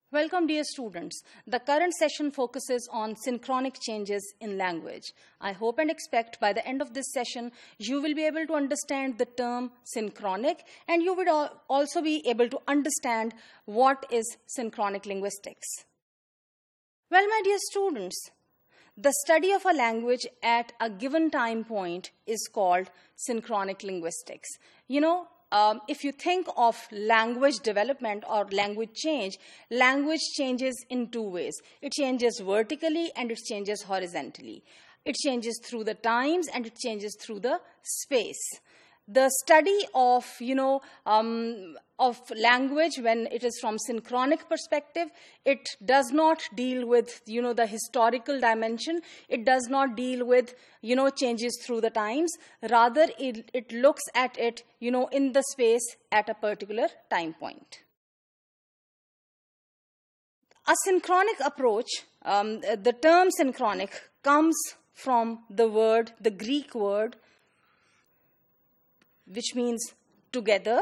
Welcome, dear students. The current session focuses on synchronic changes in language. I hope and expect by the end of this session, you will be able to understand the term synchronic, and you would also be able to understand what is synchronic linguistics. Well, my dear students, the study of a language at a given time point is called synchronic linguistics. If you think of language development or language changes in two ways. It changes vertically and it changes horizontally. It changes through the times and it changes through the space. The study of language, when it is from synchronic perspective, it does not deal with the historical dimension. It does not deal with changes through the times. Rather, it looks at it in the space at a particular time point. A synchronic approach, the term synchronic comes from the Greek word, which means together,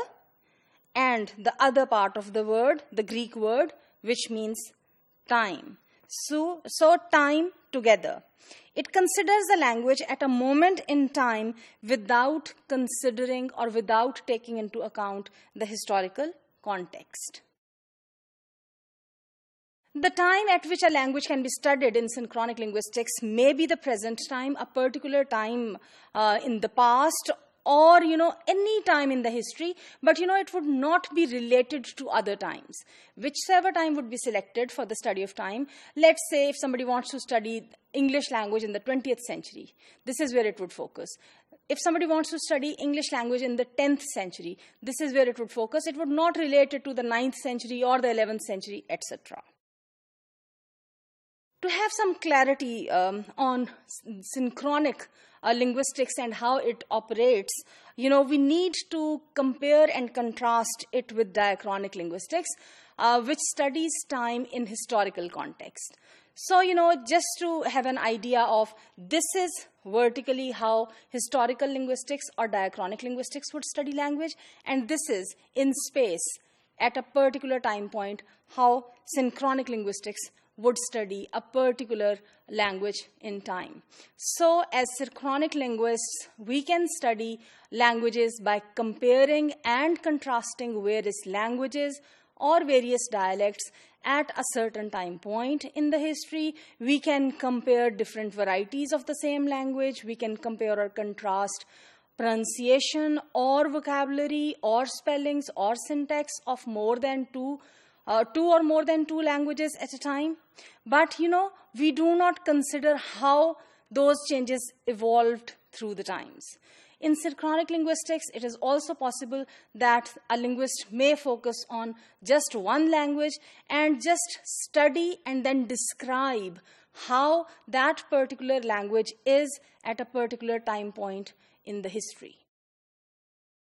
and the other part of the word, the Greek word, which means time. So time together. It considers the language at a moment in time without considering or without taking into account the historical context. The time at which a language can be studied in synchronic linguistics may be the present time, a particular time in the past, or any time in the history, but it would not be related to other times. Whichever time would be selected for the study of time. Let's say if somebody wants to study English language in the 20th century, this is where it would focus. If somebody wants to study English language in the 10th century, this is where it would focus. It would not relate it to the 9th century or the 11th century, etc. To have some clarity on synchronic linguistics and how it operates, we need to compare and contrast it with diachronic linguistics, which studies time in historical context. So, just to have an idea of this is vertically how historical linguistics or diachronic linguistics would study language, and this is in space at a particular time point how synchronic linguistics would study a particular language in time. So as synchronic linguists, we can study languages by comparing and contrasting various languages or various dialects at a certain time point in the history. We can compare different varieties of the same language. We can compare or contrast pronunciation or vocabulary or spellings or syntax of two or more than two languages at a time. But, we do not consider how those changes evolved through the times. In synchronic linguistics, it is also possible that a linguist may focus on just one language and just study and then describe how that particular language is at a particular time point in the history.